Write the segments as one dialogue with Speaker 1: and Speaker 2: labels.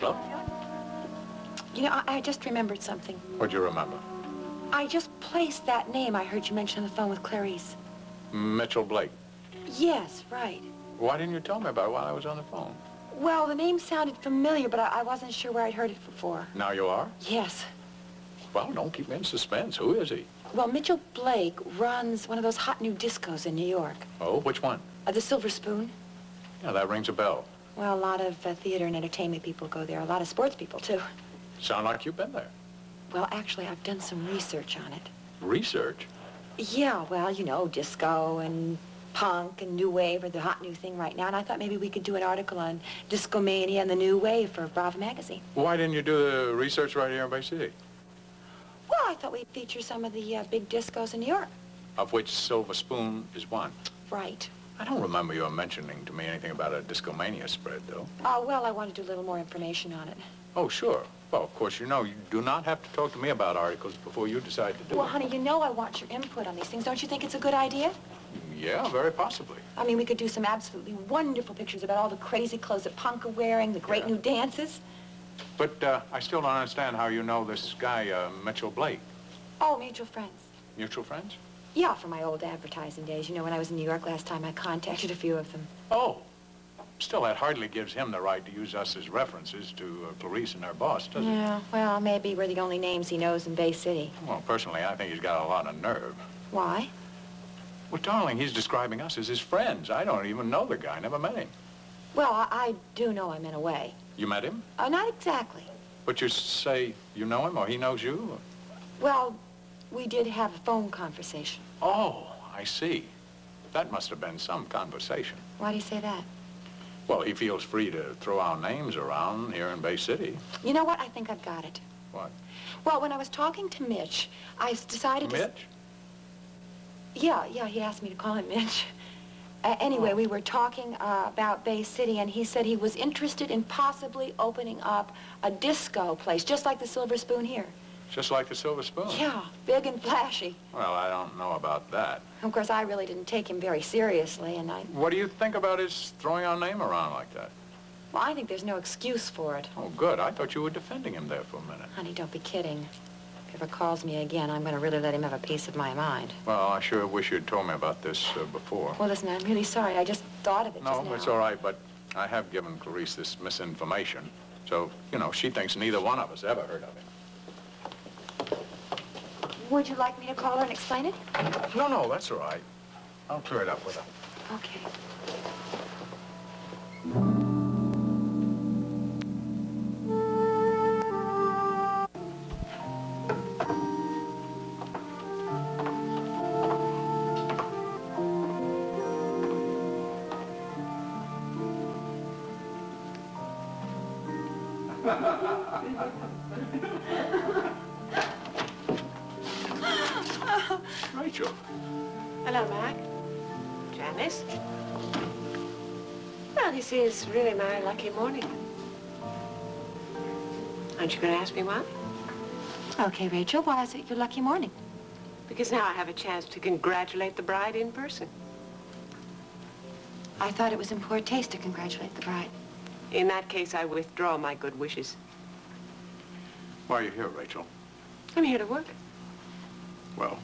Speaker 1: Hello?
Speaker 2: You know, I just remembered something.
Speaker 1: What'd you remember?
Speaker 2: I just placed that name I heard you mention on the phone with Clarice.
Speaker 1: Mitchell Blake.
Speaker 2: Yes, right.
Speaker 1: Why didn't you tell me about it while I was on the phone?
Speaker 2: Well, the name sounded familiar, but I wasn't sure where I'd heard it before.
Speaker 1: Now you are?
Speaker 2: Yes.
Speaker 1: Well, don't keep me in suspense. Who is he?
Speaker 2: Well, Mitchell Blake runs one of those hot new discos in New York.
Speaker 1: Oh, which one?
Speaker 2: The Silver Spoon.
Speaker 1: Yeah, that rings a bell.
Speaker 2: Well, a lot of theater and entertainment people go there. A lot of sports people, too.
Speaker 1: Sound like you've been there.
Speaker 2: Well, actually, I've done some research on it.
Speaker 1: Research?
Speaker 2: Yeah, well, you know, disco and punk and new wave are the hot new thing right now, and I thought maybe we could do an article on discomania and the new wave for Bravo magazine.
Speaker 1: Why didn't you do the research right here in Bay City?
Speaker 2: Well, I thought we'd feature some of the big discos in New York.
Speaker 1: Of which Silver Spoon is one.
Speaker 2: Right.
Speaker 1: I don't remember you mentioning to me anything about a discomania spread, though.
Speaker 2: Well, I wanted to do a little more information on it.
Speaker 1: Oh, sure. Well, of course, you know, you do not have to talk to me about articles before you decide to do
Speaker 2: Well,
Speaker 1: it.
Speaker 2: honey, you know I want your input on these things. Don't you think it's a good idea?
Speaker 1: Yeah, very possibly.
Speaker 2: I mean, we could do some absolutely wonderful pictures about all the crazy clothes that punk are wearing, the great new dances.
Speaker 1: But I still don't understand how you know this guy, Mitchell Blake.
Speaker 2: Oh, mutual friends.
Speaker 1: Mutual friends?
Speaker 2: Yeah, from my old advertising days. You know, when I was in New York last time, I contacted a few of them.
Speaker 1: Oh. Still, that hardly gives him the right to use us as references to Clarice and her boss, does it?
Speaker 2: Yeah, well, maybe we're the only names he knows in Bay City.
Speaker 1: Well, personally, I think he's got a lot of nerve.
Speaker 2: Why?
Speaker 1: Well, darling, he's describing us as his friends. I don't even know the guy, never met him.
Speaker 2: Well, I do know him in a way.
Speaker 1: You met him?
Speaker 2: Not exactly.
Speaker 1: But you say you know him or he knows you? Or...
Speaker 2: Well, we did have a phone conversation.
Speaker 1: Oh, I see. That must have been some conversation.
Speaker 2: Why do you say that?
Speaker 1: Well, he feels free to throw our names around here in Bay City.
Speaker 2: You know what? I think I've got it.
Speaker 1: What?
Speaker 2: Well, when I was talking to Mitch, I decided
Speaker 1: Mitch?
Speaker 2: Yeah, he asked me to call him Mitch. Anyway, we were talking about Bay City, and he said he was interested in possibly opening up a disco place, just like the Silver Spoon here.
Speaker 1: Just like the Silver Spoon?
Speaker 2: Yeah, big and flashy.
Speaker 1: Well, I don't know about that.
Speaker 2: Of course, I really didn't take him very seriously, and I...
Speaker 1: What do you think about his throwing our name around like that?
Speaker 2: Well, I think there's no excuse for it.
Speaker 1: Oh, good. I thought you were defending him there for a minute.
Speaker 2: Honey, don't be kidding. If he ever calls me again, I'm going to really let him have a piece of my mind.
Speaker 1: Well, I sure wish you'd told me about this before.
Speaker 2: Well, listen, I'm really sorry. I just thought of it just now.
Speaker 1: No, it's all right, but I have given Clarice this misinformation. So, you know, she thinks neither one of us ever heard of him.
Speaker 2: Would you like me to call her and explain it?
Speaker 1: No, that's all right. I'll clear it up with her.
Speaker 2: Okay.
Speaker 1: Rachel.
Speaker 3: Hello, Mac. Janice. Well, this is really my lucky morning. Aren't you going to ask me why?
Speaker 2: Okay, Rachel, why is it your lucky morning?
Speaker 3: Because now I have a chance to congratulate the bride in person.
Speaker 2: I thought it was in poor taste to congratulate the bride.
Speaker 3: In that case, I withdraw my good wishes.
Speaker 1: Why are you here, Rachel?
Speaker 3: I'm here to work.
Speaker 1: Well,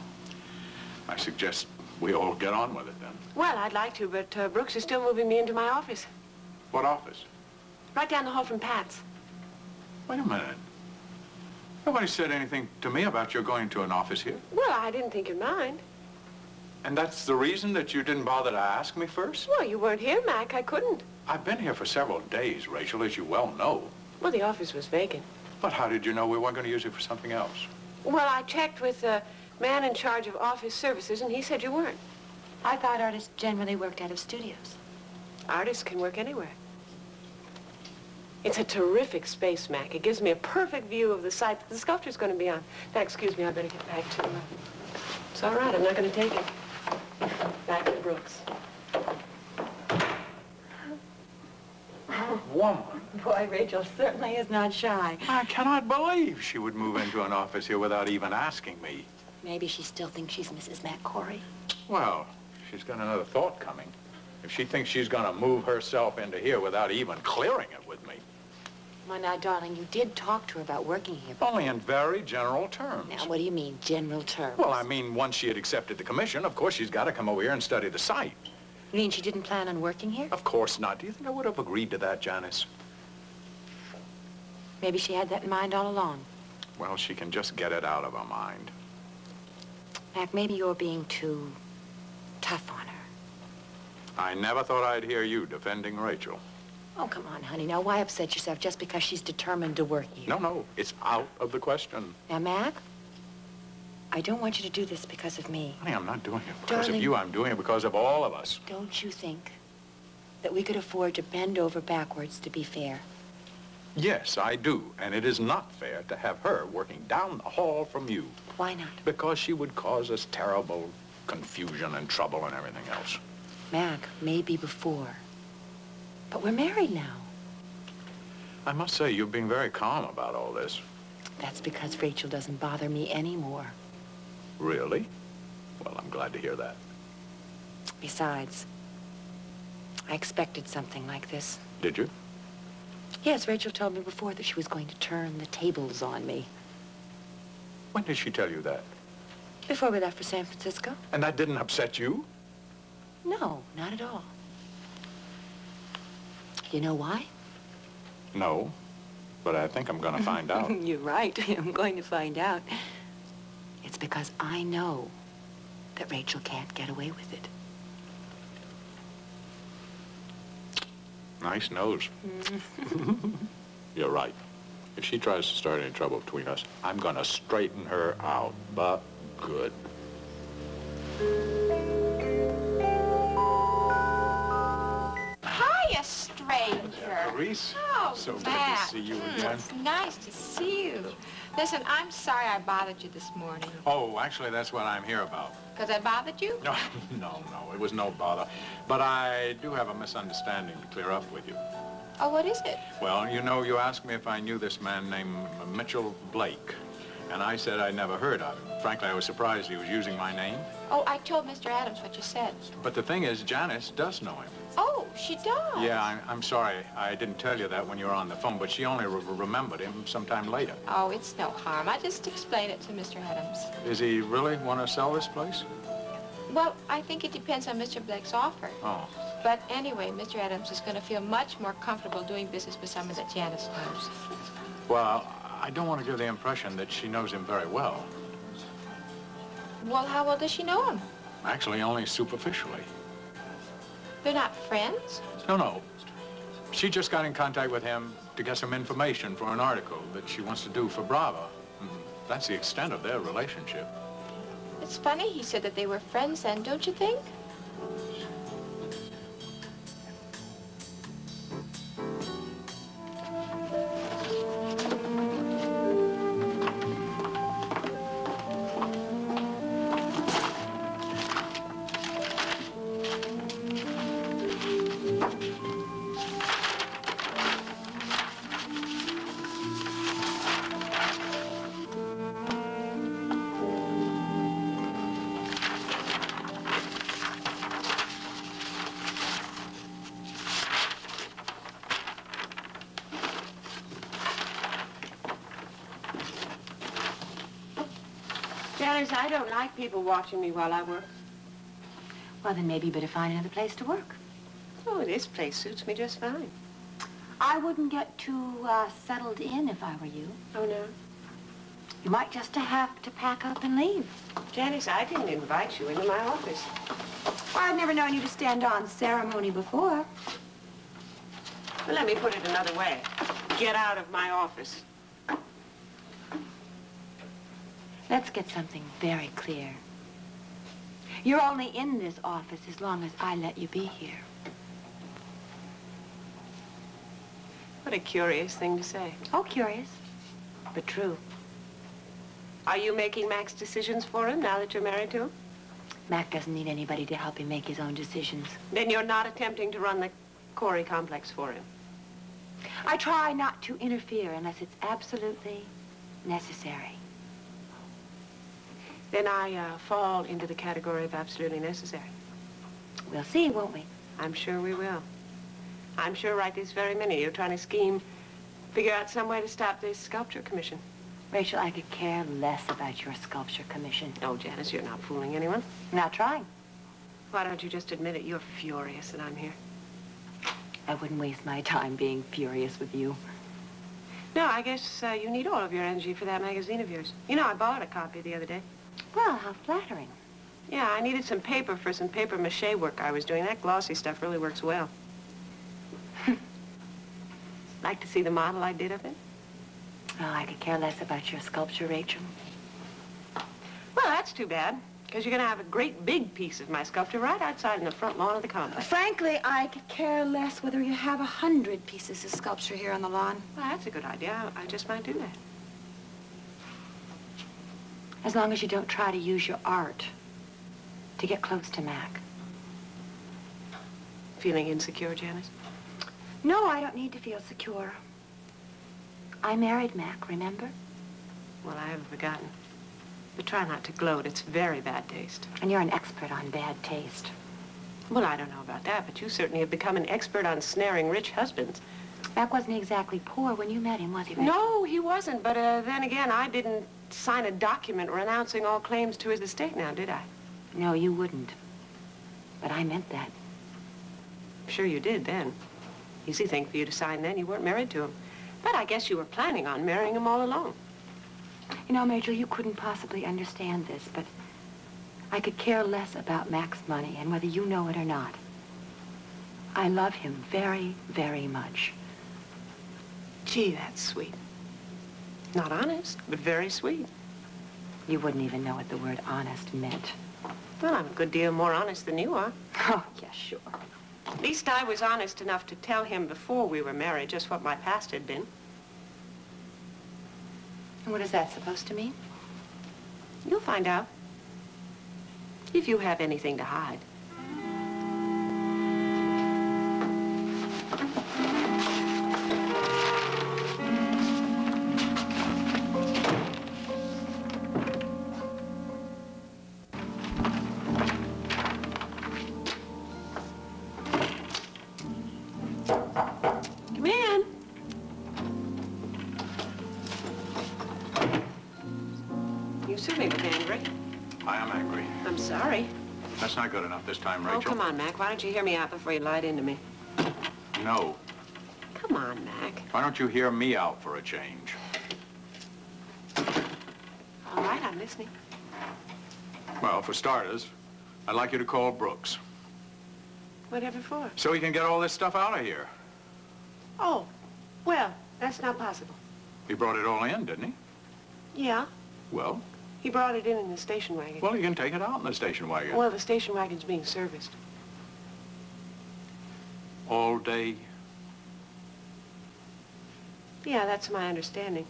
Speaker 1: I suggest we all get on with it then.
Speaker 3: Well, I'd like to, but Brooks is still moving me into my office.
Speaker 1: What office?
Speaker 3: Right down the hall from Pat's.
Speaker 1: Wait a minute. Nobody said anything to me about your going to an office here.
Speaker 3: Well, I didn't think you'd mind.
Speaker 1: And that's the reason that you didn't bother to ask me first?
Speaker 3: Well, you weren't here, Mac. I couldn't.
Speaker 1: I've been here for several days, Rachel, as you well know.
Speaker 3: Well, the office was vacant.
Speaker 1: But how did you know we weren't going to use it for something else?
Speaker 3: Well, I checked with the man in charge of office services, and he said you weren't.
Speaker 2: I thought artists generally worked out of studios.
Speaker 3: Artists can work anywhere. It's a terrific space, Mac. It gives me a perfect view of the site that the sculpture's going to be on. Now, excuse me, I better get back to... It's all right, I'm not going to take it. Back to Brooks.
Speaker 1: Woman.
Speaker 2: Boy, Rachel certainly is not shy.
Speaker 1: I cannot believe she would move into an office here without even asking me.
Speaker 2: Maybe she still thinks she's Mrs. McCory.
Speaker 1: Well, she's got another thought coming. If she thinks she's going to move herself into here without even clearing it with me.
Speaker 2: Well, now, darling, you did talk to her about working here.
Speaker 1: Only in very general terms.
Speaker 2: Now, what do you mean, general terms?
Speaker 1: Well, I mean, once she had accepted the commission, of course she's got to come over here and study the site.
Speaker 2: You mean she didn't plan on working here?
Speaker 1: Of course not. Do you think I would have agreed to that, Janice?
Speaker 2: Maybe she had that in mind all along.
Speaker 1: Well, she can just get it out of her mind.
Speaker 2: Mac, maybe you're being too tough on her.
Speaker 1: I never thought I'd hear you defending Rachel.
Speaker 2: Oh, come on, honey. Now, why upset yourself just because she's determined to work here?
Speaker 1: No, it's out of the question.
Speaker 2: Now, Mac, I don't want you to do this because of me.
Speaker 1: Honey, I'm not doing it because
Speaker 2: Darling,
Speaker 1: of you. I'm doing it because of all of us.
Speaker 2: Don't you think that we could afford to bend over backwards to be fair?
Speaker 1: Yes, I do. And it is not fair to have her working down the hall from you.
Speaker 2: Why not?
Speaker 1: Because she would cause us terrible confusion and trouble and everything else.
Speaker 2: Mac, maybe before. But we're married now.
Speaker 1: I must say, you're being very calm about all this.
Speaker 2: That's because Rachel doesn't bother me anymore.
Speaker 1: Really? Well, I'm glad to hear that.
Speaker 2: Besides, I expected something like this.
Speaker 1: Did you?
Speaker 2: Yes, Rachel told me before that she was going to turn the tables on me.
Speaker 1: When did she tell you that?
Speaker 2: Before we left for San Francisco.
Speaker 1: And that didn't upset you?
Speaker 2: No, not at all. You know why?
Speaker 1: No, but I think I'm going to find out.
Speaker 2: You're right. I'm going to find out. It's because I know that Rachel can't get away with it.
Speaker 1: Nice nose. You're right. If she tries to start any trouble between us, I'm going to straighten her out, but good.
Speaker 4: Hiya, stranger.
Speaker 1: Clarice,
Speaker 4: Oh,
Speaker 1: so good to
Speaker 4: Matt.
Speaker 1: see you again.
Speaker 4: It's nice to see you. Listen, I'm sorry I bothered you this morning.
Speaker 1: Oh, actually, that's what I'm here about.
Speaker 4: Because I bothered you?
Speaker 1: No, no, it was no bother. But I do have a misunderstanding to clear up with you.
Speaker 4: Oh, what is it?
Speaker 1: Well, you know, you asked me if I knew this man named Mitchell Blake. And I said I'd never heard of him. Frankly, I was surprised he was using my name.
Speaker 4: Oh, I told Mr. Adams what you said.
Speaker 1: But the thing is, Janice does know him.
Speaker 4: Oh, she does?
Speaker 1: Yeah, I'm sorry. I didn't tell you that when you were on the phone, but she only remembered him sometime later.
Speaker 4: Oh, it's no harm. I just explained it to Mr. Adams.
Speaker 1: Does he really want to sell this place?
Speaker 4: Well, I think it depends on Mr. Blake's offer.
Speaker 1: Oh.
Speaker 4: But anyway, Mr. Adams is going to feel much more comfortable doing business with someone that Janice knows.
Speaker 1: Well, I don't want to give the impression that she knows him very well.
Speaker 4: Well, how well does she know him?
Speaker 1: Actually, only superficially.
Speaker 4: They're not friends?
Speaker 1: No. She just got in contact with him to get some information for an article that she wants to do for Bravo. That's the extent of their relationship.
Speaker 4: It's funny he said that they were friends then, don't you think?
Speaker 3: Janice, I don't like people watching me while I work.
Speaker 2: Well, then maybe you better find another place to work.
Speaker 3: Oh, this place suits me just fine.
Speaker 2: I wouldn't get too settled in if I were you.
Speaker 3: Oh, no?
Speaker 2: You might just have to pack up and leave.
Speaker 3: Janice, I didn't invite you into my office.
Speaker 2: Well, I've never known you to stand on ceremony before.
Speaker 3: Well, let me put it another way. Get out of my office.
Speaker 2: Let's get something very clear. You're only in this office as long as I let you be here.
Speaker 3: What a curious thing to say.
Speaker 2: Oh, curious, but true.
Speaker 3: Are you making Mac's decisions for him now that you're married to him?
Speaker 2: Mac doesn't need anybody to help him make his own decisions.
Speaker 3: Then you're not attempting to run the Corey complex for him.
Speaker 2: I try not to interfere unless it's absolutely necessary.
Speaker 3: Then I fall into the category of absolutely necessary.
Speaker 2: We'll see, won't we?
Speaker 3: I'm sure we will. I'm sure right this very minute you're trying to scheme Figure out some way to stop this sculpture commission.
Speaker 2: Rachel, I could care less about your sculpture commission.
Speaker 3: Oh, Janice, you're not fooling anyone.
Speaker 2: I'm not trying.
Speaker 3: Why don't you just admit it? You're furious that I'm here.
Speaker 2: I wouldn't waste my time being furious with you.
Speaker 3: No, I guess you need all of your energy for that magazine of yours. You know, I borrowed a copy the other day.
Speaker 2: Well, how flattering.
Speaker 3: Yeah, I needed some paper for some paper mache work I was doing. That glossy stuff really works well. Like to see the model I did of it?
Speaker 2: Oh, I could care less about your sculpture, Rachel.
Speaker 3: Well, that's too bad, because you're going to have a great big piece of my sculpture right outside in the front lawn of the complex.
Speaker 2: Frankly, I could care less whether you have 100 pieces of sculpture here on the lawn.
Speaker 3: Well, that's a good idea. I just might do that.
Speaker 2: As long as you don't try to use your art to get close to Mac.
Speaker 3: Feeling insecure, Janice?
Speaker 2: No, I don't need to feel secure. I married Mac, remember?
Speaker 3: Well, I haven't forgotten. But try not to gloat. It's very bad taste.
Speaker 2: And you're an expert on bad taste.
Speaker 3: Well, I don't know about that, but you certainly have become an expert on snaring rich husbands.
Speaker 2: Mac wasn't exactly poor when you met him, was he, Rachel?
Speaker 3: No, he wasn't. But then again, I didn't sign a document renouncing all claims to his estate now, did I?
Speaker 2: No, you wouldn't. But I meant that.
Speaker 3: Sure you did then. Easy thing for you to sign then. You weren't married to him. But I guess you were planning on marrying him all along.
Speaker 2: You know, Rachel, you couldn't possibly understand this, but I could care less about Mac's money and whether you know it or not. I love him very, very much.
Speaker 3: Gee, that's sweet. Not honest, but very sweet.
Speaker 2: You wouldn't even know what the word honest meant.
Speaker 3: Well, I'm a good deal more honest than you are.
Speaker 2: Oh, yeah, sure.
Speaker 3: At least I was honest enough to tell him before we were married just what my past had been.
Speaker 2: And what is that supposed to mean?
Speaker 3: You'll find out. If you have anything to hide. Come in. You certainly look angry.
Speaker 1: I am angry.
Speaker 3: I'm sorry.
Speaker 1: That's not good enough this time,
Speaker 3: Oh,
Speaker 1: Rachel.
Speaker 3: come on, Mac. Why don't you hear me out before you light into me?
Speaker 1: No.
Speaker 3: Come on, Mac.
Speaker 1: Why don't you hear me out for a change?
Speaker 3: All right, I'm listening.
Speaker 1: Well, for starters, I'd like you to call Brooks
Speaker 3: Whatever for?
Speaker 1: so he can get all this stuff out of here.
Speaker 3: Oh, well, that's not possible.
Speaker 1: He brought it all in, didn't he?
Speaker 3: Yeah,
Speaker 1: Well,
Speaker 3: he brought it in the station wagon.
Speaker 1: well, you can take it out in the station wagon.
Speaker 3: Well, the station wagon's being serviced.
Speaker 1: All day.
Speaker 3: Yeah, that's my understanding.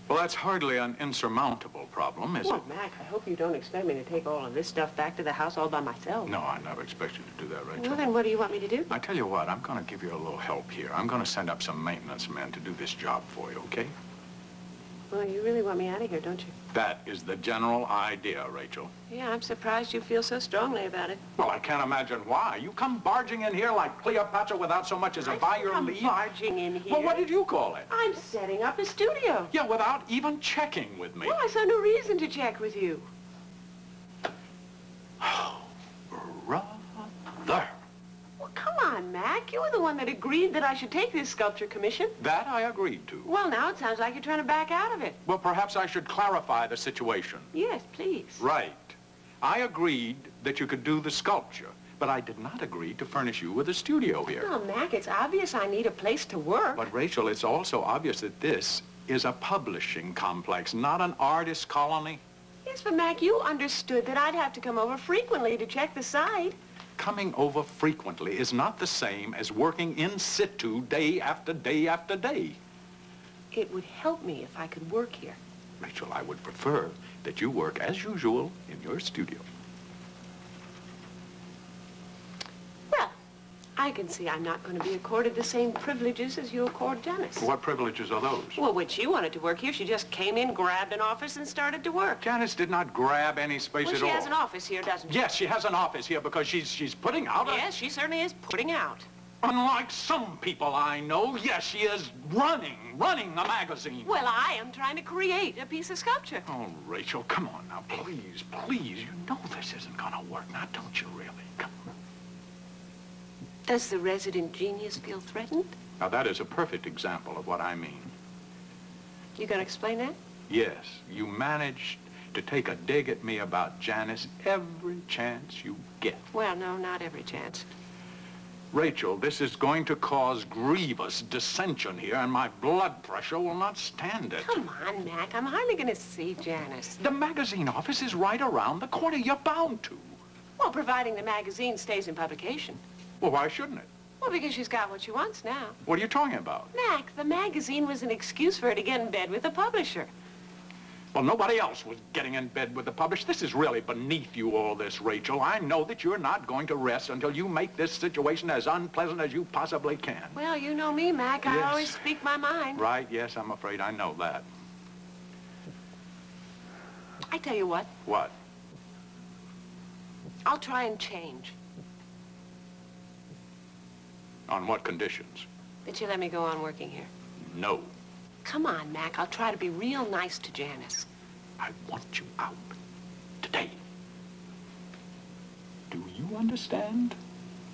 Speaker 1: Well, that's hardly an insurmountable problem, is
Speaker 3: Well,
Speaker 1: it?
Speaker 3: Mac, I hope you don't expect me to take all of this stuff back to the house all by myself.
Speaker 1: No, I never expect you to do that, Rachel.
Speaker 3: Well, then what do you want me to do?
Speaker 1: I tell you what, I'm going to give you a little help here. I'm going to send up some maintenance men to do this job for you, okay?
Speaker 3: Well, you really want me out of here, don't you?
Speaker 1: That is the general idea, Rachel.
Speaker 3: Yeah, I'm surprised you feel so strongly about it.
Speaker 1: Well, I can't imagine why. You come barging in here like Cleopatra without so much as a by your leave.
Speaker 3: Barging in here.
Speaker 1: Well, what did you call it?
Speaker 3: I'm setting up a studio.
Speaker 1: Yeah, without even checking with me.
Speaker 3: Well, I saw no reason to check with you.
Speaker 1: Oh, brother.
Speaker 3: Well, come on, Mac. You were the one that agreed that I should take this sculpture commission.
Speaker 1: That I agreed to.
Speaker 3: Well, now it sounds like you're trying to back out of it.
Speaker 1: Well, perhaps I should clarify the situation.
Speaker 3: Yes, please.
Speaker 1: Right. I agreed that you could do the sculpture, but I did not agree to furnish you with a studio here.
Speaker 3: Well, Mac, it's obvious I need a place to work.
Speaker 1: But, Rachel, it's also obvious that this is a publishing complex, not an artist colony.
Speaker 3: Yes, but Mac, you understood that I'd have to come over frequently to check the site.
Speaker 1: Coming over frequently is not the same as working in situ day after day after day.
Speaker 3: It would help me if I could work here.
Speaker 1: Rachel, I would prefer that you work as usual in your studio.
Speaker 3: Well, I can see I'm not going to be accorded the same privileges as you accord Janice.
Speaker 1: What privileges are those?
Speaker 3: Well, when she wanted to work here, she just came in, grabbed an office, and started to work.
Speaker 1: Janice did not grab any space
Speaker 3: Well,
Speaker 1: at
Speaker 3: she
Speaker 1: all.
Speaker 3: has an office here, doesn't she?
Speaker 1: Yes, she has an office here because she's putting out a...
Speaker 3: Yes, she certainly is putting out.
Speaker 1: Unlike some people I know, yes, she is running a magazine.
Speaker 3: Well, I am trying to create a piece of sculpture.
Speaker 1: Oh, Rachel, come on now, please, please. You know this isn't gonna work now, don't you really? Come on.
Speaker 3: Does the resident genius feel threatened?
Speaker 1: Now, that is a perfect example of what I mean.
Speaker 3: You gonna explain that?
Speaker 1: Yes, you managed to take a dig at me about Janice every chance you get.
Speaker 3: Well, no, not every chance.
Speaker 1: Rachel, this is going to cause grievous dissension here, and my blood pressure will not stand it.
Speaker 3: Come on, Mac. I'm hardly going to see Janice.
Speaker 1: The magazine office is right around the corner. You're bound to.
Speaker 3: Well, providing the magazine stays in publication.
Speaker 1: Well, why shouldn't it?
Speaker 3: Well, because she's got what she wants now.
Speaker 1: What are you talking about?
Speaker 3: Mac, the magazine was an excuse for her to get in bed with the publisher.
Speaker 1: Well, nobody else was getting in bed with the publisher. This is really beneath you, all this, Rachel. I know that you're not going to rest until you make this situation as unpleasant as you possibly can.
Speaker 3: Well, you know me, Mac.
Speaker 1: Yes.
Speaker 3: I always speak my mind.
Speaker 1: Right, yes, I'm afraid I know that.
Speaker 3: I tell you what.
Speaker 1: What?
Speaker 3: I'll try and change.
Speaker 1: On what conditions?
Speaker 3: That you let me go on working here.
Speaker 1: No.
Speaker 3: Come on, Mac. I'll try to be real nice to Janice.
Speaker 1: I want you out. Today. Do you understand?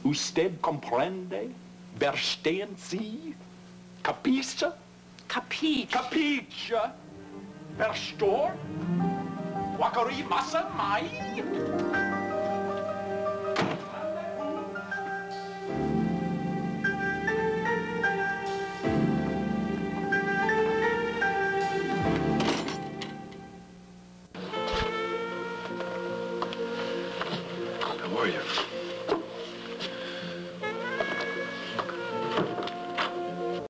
Speaker 1: Usted comprende? Verstehen Sie? Capisce?
Speaker 3: Capiche.
Speaker 1: Capisce? Verstor? Wakari massa mai?